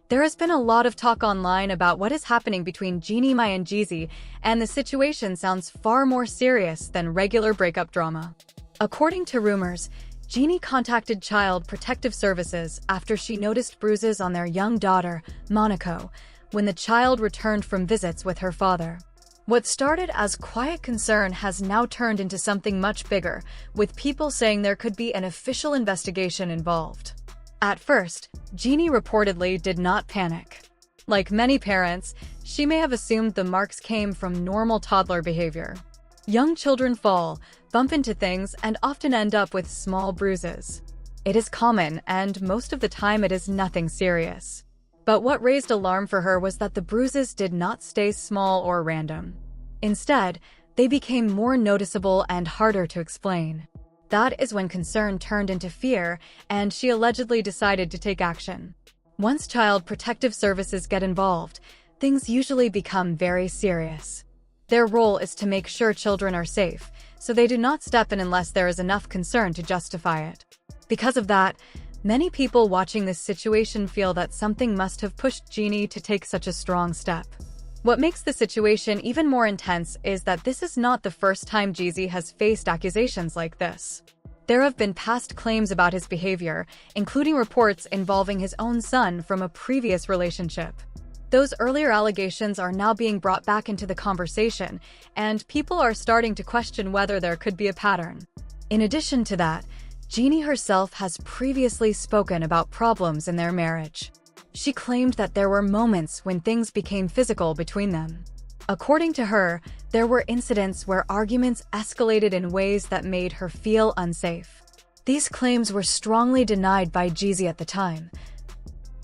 There has been a lot of talk online about what is happening between Jeannie Mai and Jeezy, and the situation sounds far more serious than regular breakup drama. According to rumors, Jeannie contacted Child Protective Services after she noticed bruises on their young daughter, Monaco, when the child returned from visits with her father. What started as quiet concern has now turned into something much bigger, with people saying there could be an official investigation involved. At first, Jeannie reportedly did not panic. Like many parents, she may have assumed the marks came from normal toddler behavior. Young children fall, bump into things, and often end up with small bruises. It is common, and most of the time it is nothing serious. But what raised alarm for her was that the bruises did not stay small or random. Instead, they became more noticeable and harder to explain. That is when concern turned into fear, and she allegedly decided to take action. Once Child Protective Services get involved, things usually become very serious. Their role is to make sure children are safe, so they do not step in unless there is enough concern to justify it. Because of that, many people watching this situation feel that something must have pushed Jeannie to take such a strong step. What makes the situation even more intense is that this is not the first time Jeezy has faced accusations like this. There have been past claims about his behavior, including reports involving his own son from a previous relationship. Those earlier allegations are now being brought back into the conversation, and people are starting to question whether there could be a pattern. In addition to that, Jeannie herself has previously spoken about problems in their marriage. She claimed that there were moments when things became physical between them. According to her, there were incidents where arguments escalated in ways that made her feel unsafe. These claims were strongly denied by Jeezy at the time,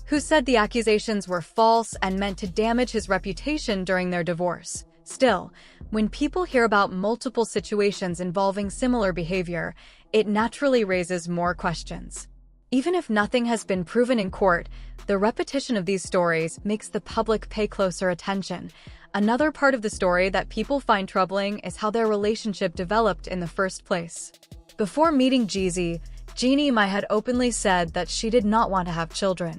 who said the accusations were false and meant to damage his reputation during their divorce. Still, when people hear about multiple situations involving similar behavior, it naturally raises more questions. Even if nothing has been proven in court, the repetition of these stories makes the public pay closer attention. Another part of the story that people find troubling is how their relationship developed in the first place. Before meeting Jeezy, Jeannie Mai had openly said that she did not want to have children.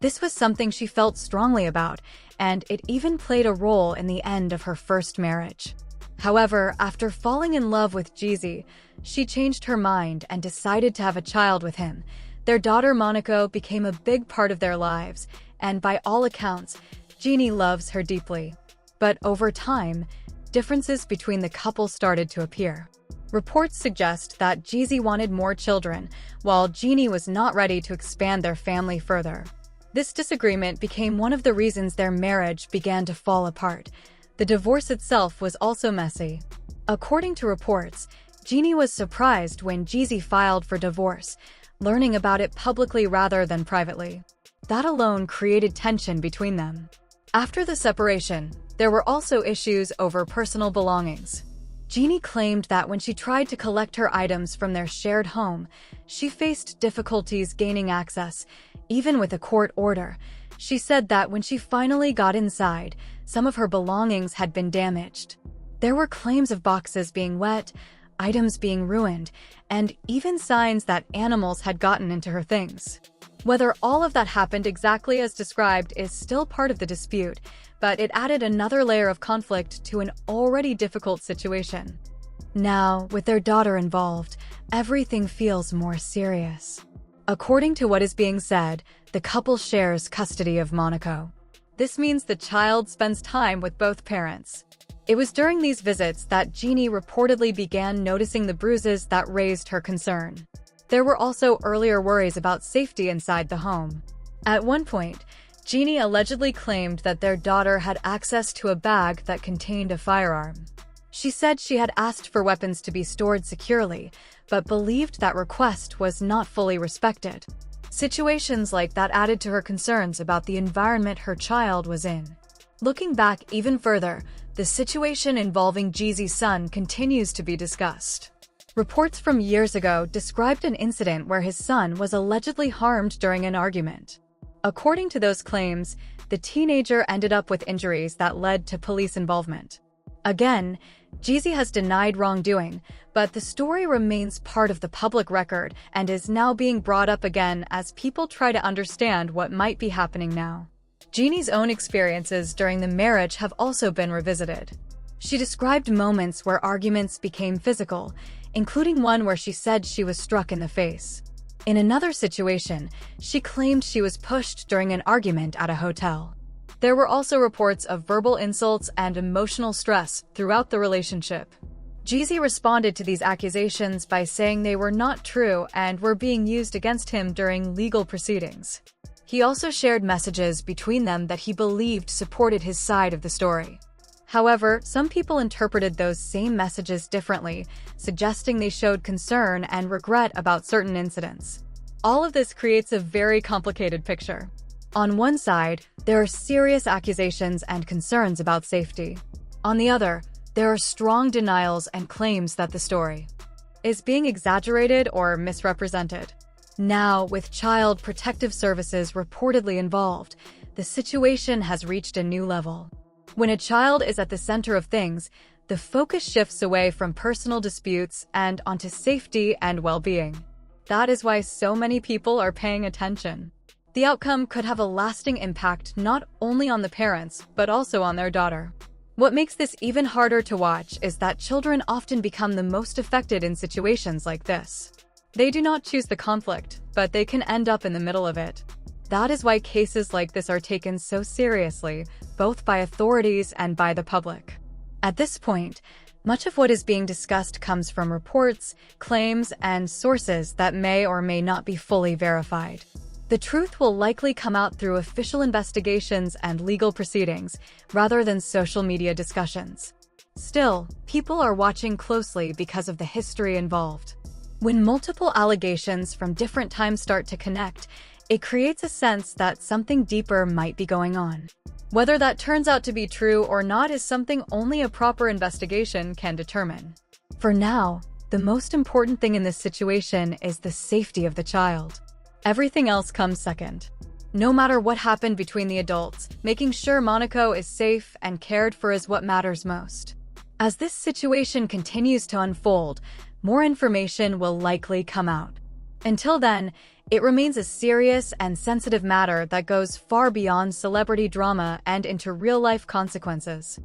This was something she felt strongly about, and it even played a role in the end of her first marriage. However, after falling in love with Jeezy, she changed her mind and decided to have a child with him. Their daughter Monaco became a big part of their lives, and by all accounts, Jeannie loves her deeply. But over time, differences between the couple started to appear. Reports suggest that Jeezy wanted more children, while Jeannie was not ready to expand their family further. This disagreement became one of the reasons their marriage began to fall apart. The divorce itself was also messy. According to reports, Jeannie was surprised when Jeezy filed for divorce, learning about it publicly rather than privately. That alone created tension between them. After the separation, there were also issues over personal belongings. Jeannie claimed that when she tried to collect her items from their shared home, she faced difficulties gaining access, even with a court order. She said that when she finally got inside, some of her belongings had been damaged. There were claims of boxes being wet, items being ruined, and even signs that animals had gotten into her things. Whether all of that happened exactly as described is still part of the dispute, but it added another layer of conflict to an already difficult situation. Now, with their daughter involved, everything feels more serious. According to what is being said, the couple shares custody of Monaco. This means the child spends time with both parents. It was during these visits that Jeannie reportedly began noticing the bruises that raised her concern. There were also earlier worries about safety inside the home. At one point, Jeannie allegedly claimed that their daughter had access to a bag that contained a firearm. She said she had asked for weapons to be stored securely, but believed that request was not fully respected. Situations like that added to her concerns about the environment her child was in. Looking back even further, the situation involving Jeezy's son continues to be discussed. Reports from years ago described an incident where his son was allegedly harmed during an argument. According to those claims, the teenager ended up with injuries that led to police involvement. Again, Jeezy has denied wrongdoing, but the story remains part of the public record and is now being brought up again as people try to understand what might be happening now. Jeannie's own experiences during the marriage have also been revisited. She described moments where arguments became physical, including one where she said she was struck in the face. In another situation, she claimed she was pushed during an argument at a hotel. There were also reports of verbal insults and emotional stress throughout the relationship. Jeezy responded to these accusations by saying they were not true and were being used against him during legal proceedings. He also shared messages between them that he believed supported his side of the story. However, some people interpreted those same messages differently, suggesting they showed concern and regret about certain incidents. All of this creates a very complicated picture. On one side, there are serious accusations and concerns about safety. On the other, there are strong denials and claims that the story is being exaggerated or misrepresented. Now, with Child Protective Services reportedly involved, the situation has reached a new level. When a child is at the center of things, the focus shifts away from personal disputes and onto safety and well-being. That is why so many people are paying attention. The outcome could have a lasting impact not only on the parents, but also on their daughter. What makes this even harder to watch is that children often become the most affected in situations like this. They do not choose the conflict, but they can end up in the middle of it. That is why cases like this are taken so seriously, both by authorities and by the public. At this point, much of what is being discussed comes from reports, claims, and sources that may or may not be fully verified. The truth will likely come out through official investigations and legal proceedings, rather than social media discussions. Still, people are watching closely because of the history involved. When multiple allegations from different times start to connect, it creates a sense that something deeper might be going on. Whether that turns out to be true or not is something only a proper investigation can determine. For now, the most important thing in this situation is the safety of the child. Everything else comes second. No matter what happened between the adults, making sure Monaco is safe and cared for is what matters most. As this situation continues to unfold, more information will likely come out. Until then, it remains a serious and sensitive matter that goes far beyond celebrity drama and into real-life consequences.